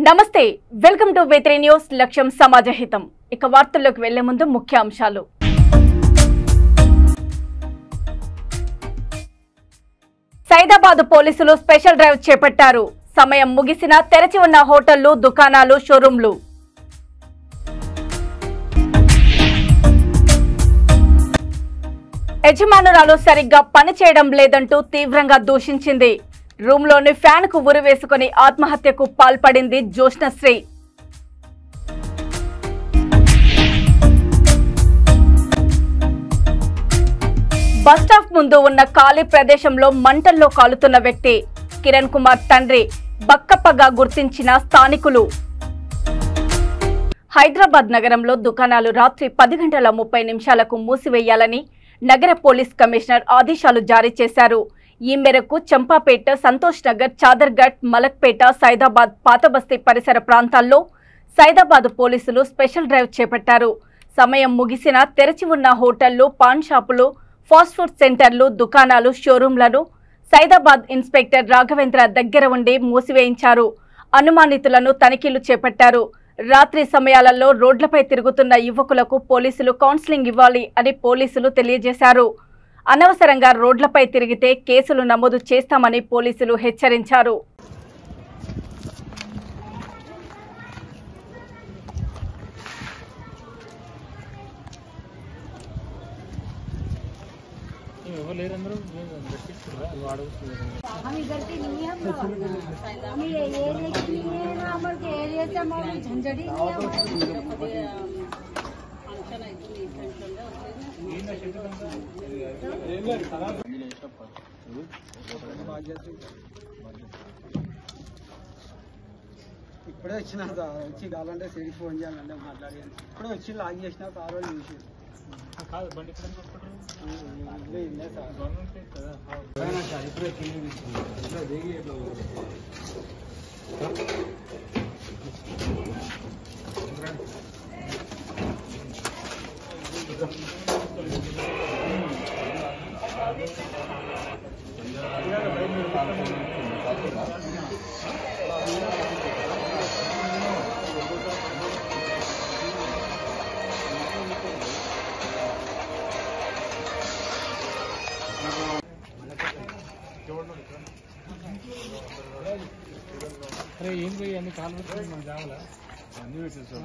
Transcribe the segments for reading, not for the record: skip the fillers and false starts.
నమస్తే welcome to V3 news లక్ష్యం సమాజహితం ఇక వార్తల్లోకి వెళ్లే ముందు ముఖ్య అంశాలు సైదాబాద్ పోలీసులు స్పెషల్ డ్రైవ్ చేపట్టారు సమయం ముగిసినా తెరిచి ఉన్న హోటళ్లు దుకాణాలు షోరూంలు యజమానురాలు సరిగ్గా పని చేయడం లేదంటూ తీవ్రంగా దూషించింది రూమ్లోని ఫ్యాన్ కు ఉరి వేసుకుని ఆత్మహత్యకు పాల్పడింది జ్యోష్ణశ్రీ బస్టాప్ ముందు ఉన్న ఖాళీ ప్రదేశంలో మంటల్లో కాలుతున్న వ్యక్తి కిరణ్ కుమార్ తండ్రి బక్కప్పగా గుర్తించిన స్థానికులు హైదరాబాద్ నగరంలో దుకాణాలు రాత్రి 10:30 మూసివేయాలని నగర పోలీస్ కమిషనర్ ఆదేశాలు జారీ చేశారు ఈ మేరకు చంపాపేట సంతోష్ నగర్ చాదర్ఘట్ మలక్పేట సైదాబాద్ పాతబస్తీ పరిసర ప్రాంతాల్లో సైదాబాద్ పోలీసులు స్పెషల్ డ్రైవ్ చేపట్టారు సమయం ముగిసినా తెరిచి ఉన్న హోటళ్లు పాన్ షాపులు ఫాస్ట్ ఫుడ్ సెంటర్లు దుకాణాలు షోరూంలను సైదాబాద్ ఇన్స్పెక్టర్ రాఘవేంద్ర దగ్గర ఉండి మూసివేయించారు అనుమానితులను తనిఖీలు చేపట్టారు రాత్రి సమయాలలో రోడ్లపై తిరుగుతున్న యువకులకు పోలీసులు కౌన్సిలింగ్ ఇవ్వాలి అని పోలీసులు తెలియజేశారు అనవసరంగా రోడ్లపై తిరిగితే కేసులు నమోదు చేస్తామని పోలీసులు హెచ్చరించారు ఇప్పుడే వచ్చిన వచ్చి కావాలంటే సిడి ఫోన్ చేయాలంటే మాట్లాడి ఇప్పుడే వచ్చి లాగ్ చేసిన సార్ వాళ్ళు చూసి కాదు బండి ఇప్పుడే అరే ఏం పోయి అన్ని కాలు పెట్టుకుని మనకు కావాలా అన్ని పెట్టేస్తాం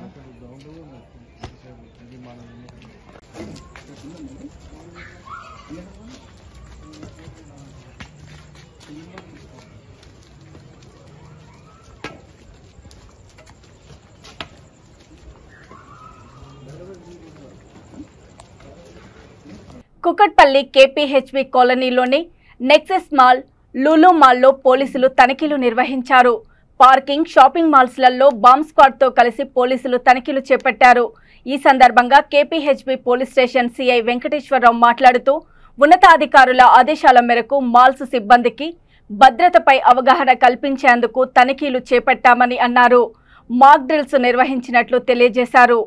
కుకట్పల్లి KPHB కాలనీలోని నెక్సెస్ మాల్ లూలు మాల్లో పోలీసులు తనిఖీలు నిర్వహించారు పార్కింగ్ షాపింగ్ మాల్స్లలో బాంబ్ స్క్వాడ్ తో కలిసి పోలీసులు తనిఖీలు చేపట్టారు ఈ సందర్భంగా KPHB police station CI Venkateswara Rao మాట్లాడుతూ ఉన్నతాధికారుల ఆదేశాల మేరకు మాల్స్ సిబ్బందికి భద్రతపై అవగాహన కల్పించేందుకు తనిఖీలు చేపట్టామని అన్నారు మాక్ డ్రిల్స్ నిర్వహించినట్లు తెలియజేశారు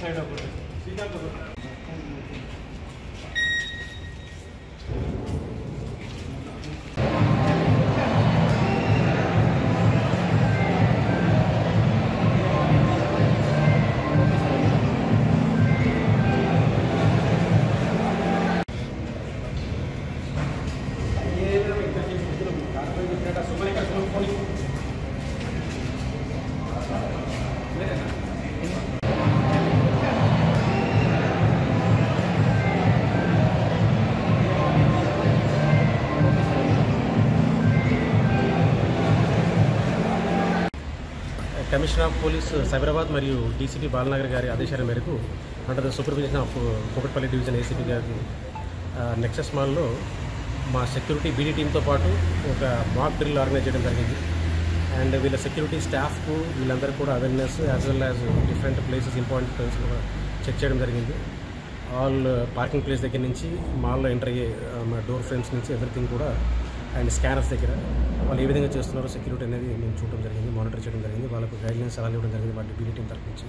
సైడ్ ఒకటి కమిషనర్ ఆఫ్ పోలీస్ సైబరాబాద్ మరియు డీసీపీ బాలనగర్ గారి ఆదేశాల మేరకు under the supervision of Kukatpally division ACP గారికి నెక్సస్ మాల్లో మా సెక్యూరిటీ బీడీ టీంతో పాటు ఒక మాక్ డ్రిల్ ఆర్గనైజ్ చేయడం జరిగింది. అండ్ వీళ్ళ సెక్యూరిటీ స్టాఫ్కు వీళ్ళందరూ కూడా awareness as well as different places important places కూడా చెక్ చేయడం జరిగింది. ఆల్ పార్కింగ్ ప్లేస్ దగ్గర నుంచి మాల్లో ఎంటర్ అయ్యే డోర్ ఫ్రేమ్స్ నుంచి ఎవ్రీథింగ్ కూడా అండ్ స్కానర్స్ దగ్గర వాళ్ళు ఏ విధంగా చేస్తున్నారో సెక్యూరిటీ అనేది మేము చూడడం జరిగింది, మానిటర్ చేయడం జరిగింది. వాళ్ళకు గైడ్లైన్స్ అలా ఇవ్వడం జరిగింది వాళ్ళ బీడీ టీం తరఫు నుంచి.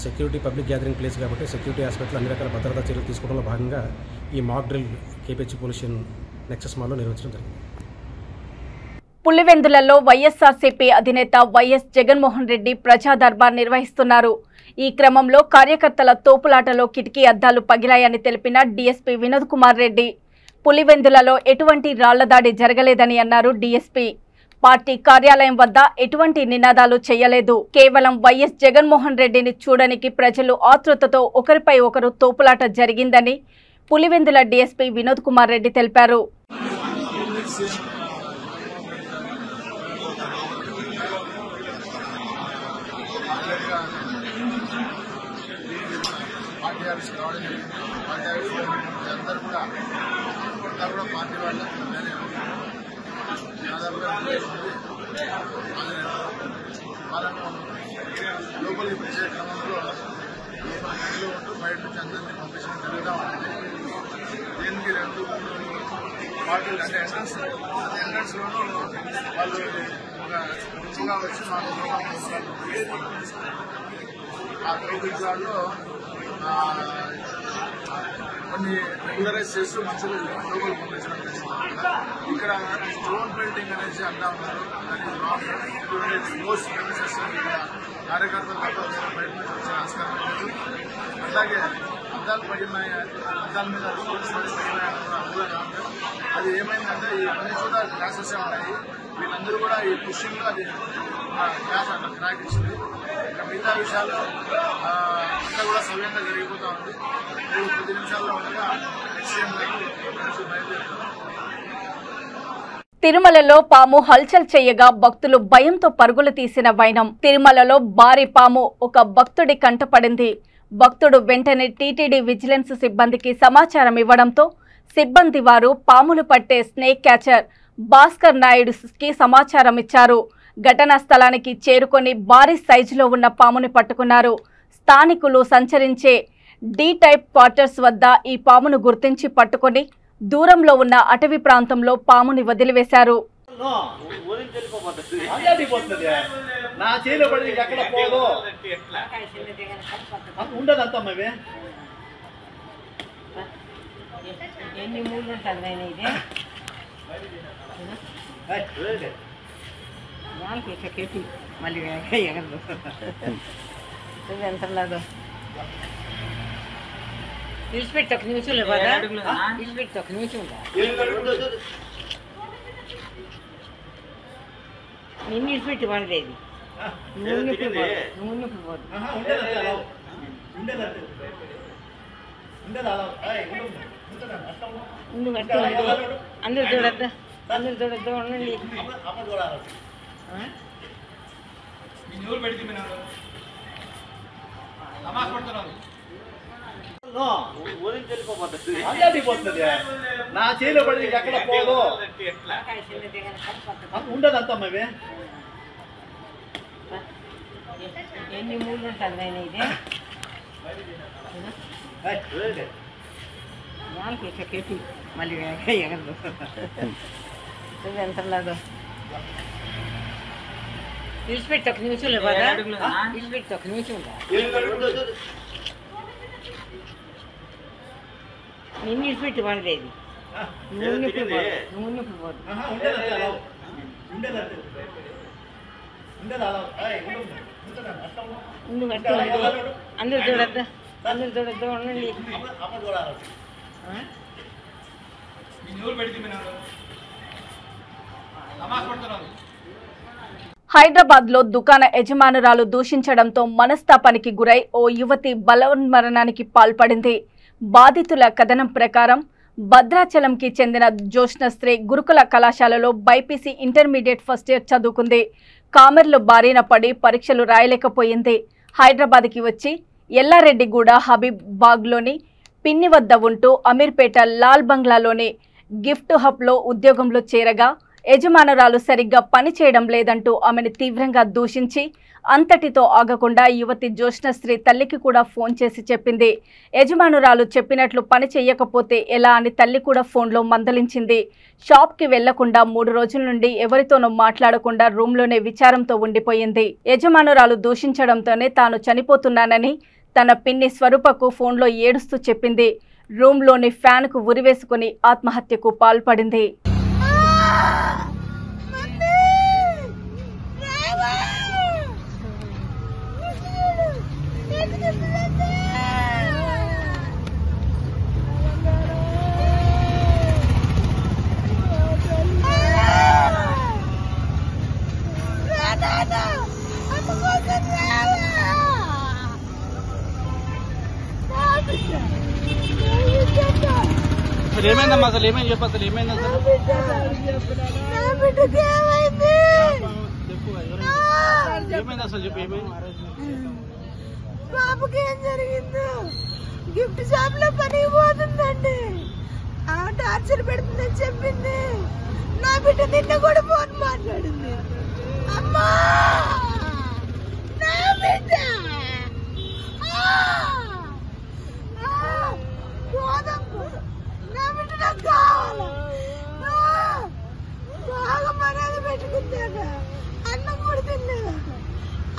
సెక్యూరిటీ పబ్లిక్ గ్యాదరింగ్ ప్లేస్ కాబట్టి సెక్యూరిటీ ఆస్పెక్ట్లో అన్ని రకాల భద్రతా చర్యలు తీసుకోవడంలో భాగంగా ఈ mock drill KPH police Nexus మాల్లో నిర్వహించడం జరిగింది. పులివెందులలో వైఎస్ఆర్సీపీ అధినేత వైఎస్ జగన్మోహన్ రెడ్డి ప్రజా దర్బార్ నిర్వహిస్తున్నారు. ఈ క్రమంలో కార్యకర్తల తోపులాటలో కిటికీ అద్దాలు పగిలాయని తెలిపిన డీఎస్పీ వినోద్ కుమార్ రెడ్డి. పులివెందులలో ఎటువంటి రాళ్లదాడి జరగలేదని అన్నారు డీఎస్పీ. పార్టీ కార్యాలయం వద్ద ఎటువంటి నినాదాలు చేయలేదు. కేవలం వైఎస్ జగన్మోహన్ రెడ్డిని చూడడానికి ప్రజలు ఆతృతతో ఒకరిపై ఒకరు తోపులాట జరిగిందని పులివెందుల డీఎస్పీ వినోద్ కుమార్ రెడ్డి తెలిపారు. లోపలి పిలిచే క్రమంలో ఇంట్లో ఉంటూ బయట నుంచి అందరినీ పంపించడం జరుగుతూ ఉంటుంది. దీనికి 2-3 పార్టీలు అంటే ఎంట్రన్స్లోనూ వాళ్ళు ఒక గుంపుగా వచ్చి మాకు ఆ క్రెడిట్ కార్డులో కొన్ని రెగ్యులరైజ్ చేస్తూ మనుషులు లోపలి పంపించడం జరిగింది. ఇక్కడ స్టోన్ బిల్డింగ్ అనేసి అంటా ఉన్నారు. క్లోజ్ ప్రెమిసెస్ ఇక్కడ కార్యకర్తలు బయట నుంచి వచ్చే ఆస్కారం లేదు. అలాగే అద్దాలు పడినాయి, అద్దాల మీద అది ఏమైందంటే ఇవన్నీ కూడా గ్లాసెస్ ఉన్నాయి. వీళ్ళందరూ కూడా ఈ పుషింగ్ లో అది గ్లాస్ అట్లా క్రాక్ ఇచ్చింది. ఇంకా మిగతా విషయాలు అంతా కూడా సవ్యంగా జరిగిపోతా ఉంది. 10 నిమిషాల్లో ఉండగా ఎక్స్చేంజ్ బయలుదేరుతాం. తిరుమలలో పాము హల్చల్ చేయగా భక్తులు భయంతో పరుగులు తీసిన వైనం. తిరుమలలో భారీ పాము ఒక భక్తుడి కంటపడింది. భక్తుడు వెంటనే టీటీడీ విజిలెన్స్ సిబ్బందికి సమాచారం ఇవ్వడంతో సిబ్బంది వారు పాములు పట్టే స్నేక్ క్యాచర్ భాస్కర్ నాయుడుకి సమాచారం ఇచ్చారు. ఘటనా స్థలానికి చేరుకొని భారీ సైజులో ఉన్న పాముని పట్టుకున్నారు. స్థానికులు సంచరించే డి టైప్ క్వార్టర్స్ వద్ద ఈ పామును గుర్తించి పట్టుకొని దూరంలో ఉన్న అటవీ ప్రాంతంలో పాముని వదిలివేశారు. ఇన్స్పెక్ట్ ఒక నిమిషం లేదా ఇన్స్పెక్ట్ ఒక నిమిషం నిన్ను ఇన్స్పెక్ట్ పడలేదు నువ్వు పోదు అందరు చూడద్దా ఉండండి. నా చేతిలో పడి ఎక్కడ పోదు ఉండదంతమ్మవే. ఎన్ని మూడు ఉంటుంది ఆయన ఇది కేటి మళ్ళీ ఎగదు ఎంత లాగా ఇన్స్పెక్ట్ ఒక నిమిషం లేదా ఇన్స్పెక్ట్ ఒక నిమిషం నిన్ను ఇన్స్పెక్ట్ పడలేదు నువ్వు పోదు అందరు చూడద్దా ఉండండి. హైదరాబాద్ లో దుకాణ యజమానురాలు దూషించడంతో మనస్తాపానికి గురై ఓ యువతి బలవన్మరణానికి పాల్పడింది. బాధితుల కథనం ప్రకారం భద్రాచలంకి చెందిన జోష్నశ్రీ గురుకుల కళాశాలలో బైపీసీ ఇంటర్మీడియట్ ఫస్ట్ ఇయర్ చదువుకుంది. కామెర్లు బారిన పడి పరీక్షలు రాయలేకపోయింది. హైదరాబాద్కి వచ్చి ఎల్లారెడ్డిగూడ హబీబ్ బాగ్లోని పిన్ని వద్ద ఉంటూ అమీర్పేట లాల్ బంగ్లాలోని గిఫ్ట్ హబ్లో ఉద్యోగంలో చేరగా యజమానురాలు సరిగ్గా పని చేయడం లేదంటూ ఆమెను తీవ్రంగా దూషించి అంతటితో ఆగకుండా యువతి జ్యోష్ణశ్రీ తల్లికి కూడా ఫోన్ చేసి చెప్పింది. యజమానురాలు చెప్పినట్లు పని చేయకపోతే ఎలా అని తల్లి కూడా ఫోన్లో మందలించింది. షాప్కి వెళ్లకుండా 3 రోజుల నుండి ఎవరితోనూ మాట్లాడకుండా రూమ్లోనే విచారంతో ఉండిపోయింది. యజమానురాలు దూషించడంతోనే తాను చనిపోతున్నానని తన పిన్ని స్వరూపకు ఫోన్లో ఏడుస్తూ చెప్పింది. రూమ్లోని ఫ్యాన్కు ఉరివేసుకుని ఆత్మహత్యకు పాల్పడింది. ఏమైందమ్మా అసలు ఏమైంది చెప్పు అసలు ఏమైంది అసలు ఏమైంది అసలు చెప్పు ఏమైంది బాబుకి ఏం జరిగిందో గిఫ్ట్ షాప్ లో పని పోతుందండి టార్చర్ పెడుతుందని చెప్పింది నా బిడ్డ నిన్న కూడా ఫోన్ మాట్లాడింది అమ్మా నా బిడ్డ నా బిడ్డ నాకు కావాలి బాగా మర్యాద పెట్టుకుందాక అన్నం కూడా తినలేదట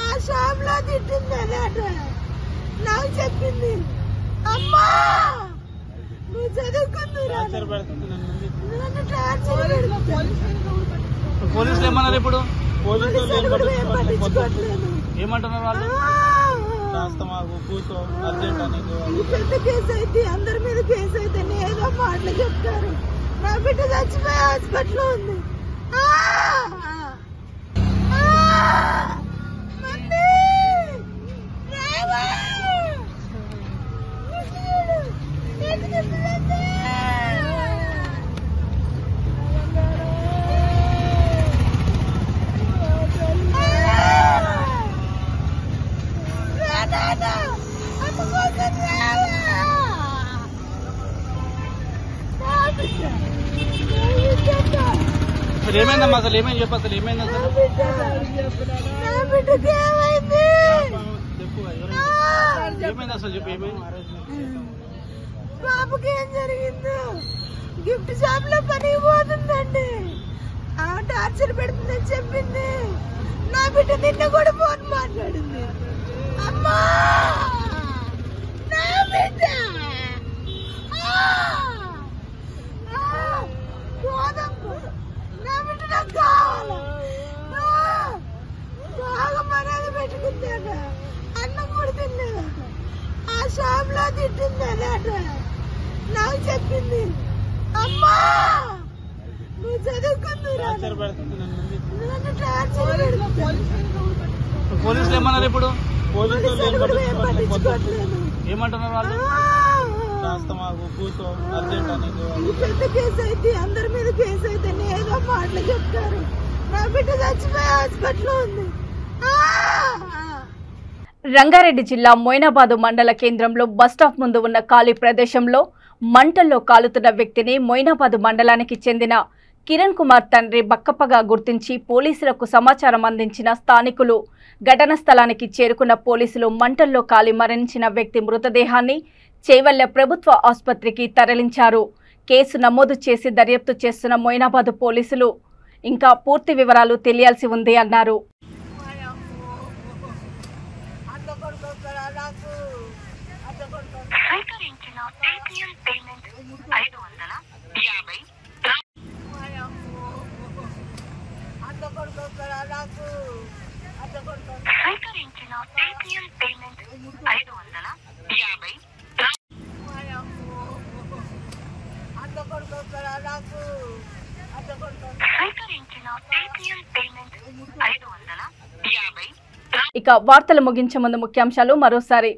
ఆ షాప్ లో తిట్టిందట నాకు చెప్పింది అమ్మా నువ్వు చదువుకుందురా నన్ను టార్చర్ పెడుతుంది పోలీసులు ఏమన్నారు ఇప్పుడు పోలీసులు కూడా ఏం పట్టించుకోవట్లేదు ఏమంటున్నారు వాళ్ళు పెద్ద కేసు అయితే అందరి మీద కేసు అయితే ఏదో మాటలు చెప్తారు నా బిడ్డ చచ్చిపోయి హాస్పిటల్ ఉంది ఏమైందమ్మా అసలు ఏమైంది చెప్పు అసలు ఏమైంది అసలు ఏమైంది అసలు చెప్పు ఏమైంది బాబుకి ఏం జరిగిందో గిఫ్ట్ షాప్ లో పని పోతుందండి టార్చర్ పెడుతుందని చెప్పింది నా బిడ్డ నిన్న కూడా ఫోన్ మాట్లాడింది అమ్మా నా బిడ్డ నా బిడ్డ నాకు కావాలి బాగా మర్యాద పెట్టుకుందాక అన్నం కూడా తినలేదట ఆ షాప్ లో తిట్టిందట నాకు చెప్పింది అమ్మా నువ్వు చదువుకుందురా నన్ను టార్చర్ పెడుతుంది పోలీసులు ఏమన్నారు ఇప్పుడు పోలీసులు కూడా ఏం పట్టించుకోవట్లేదు ఏమంటున్నారు వాళ్ళు పెద్ద కేసు అయితే అందరి మీద కేసు అయితే ఏదో మాటలు చెప్తారు నా బిడ్డ చచ్చిపోయి హాస్పిటల్ ఉంది రంగారెడ్డి జిల్లా మొయినాబాద్ మండల కేంద్రంలో బస్టాప్ ముందు ఉన్న ఖాళీ ప్రదేశంలో మంటల్లో కాలుతున్న వ్యక్తిని మొయినాబాద్ మండలానికి చెందిన కిరణ్ కుమార్ తండ్రి బక్కప్పగా గుర్తించి పోలీసులకు సమాచారం అందించిన స్థానికులు ఘటన స్థలానికి చేరుకున్న పోలీసులు మంటల్లో కాలి మరణించిన వ్యక్తి మృతదేహాన్ని చేవెళ్ల ప్రభుత్వ ఆసుపత్రికి తరలించారు. కేసు నమోదు చేసి దర్యాప్తు చేస్తున్న మొయినాబాద్ పోలీసులు ఇంకా పూర్తి వివరాలు తెలియాల్సి ఉంది అన్నారు. ఇక వార్తలు ముగించే ముందు ముఖ్యాంశాలు మరోసారి.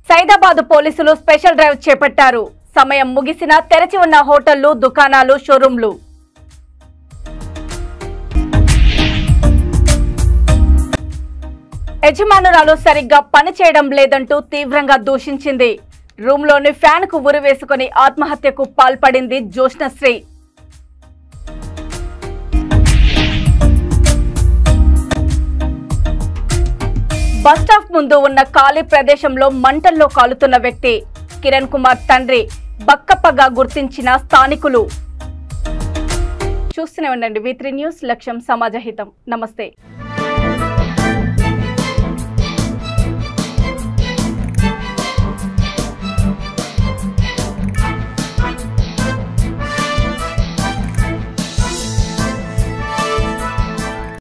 సైదాబాద్ పోలీసులు స్పెషల్ డ్రైవ్ చేపట్టారు. సమయం ముగిసినా తెరచి ఉన్న హోటళ్లు, దుకాణాలు, షోరూంలు. యజమానురాలు సరిగ్గా పనిచేయడం లేదంటూ తీవ్రంగా దూషించింది. రూమ్లోని ఫ్యాన్కు ఉరివేసుకుని ఆత్మహత్యకు పాల్పడింది జ్యోత్స్నశ్రీ. బస్టాప్ ముందు ఉన్న ఖాళీ ప్రదేశంలో మంటల్లో కాలుతున్న వ్యక్తి కిరణ్ కుమార్ తండ్రి బక్కప్పగా గుర్తించిన స్థానికులు. చూస్తూనే ఉండండి V3 న్యూస్, లక్ష్యం సమాజహితం. నమస్తే.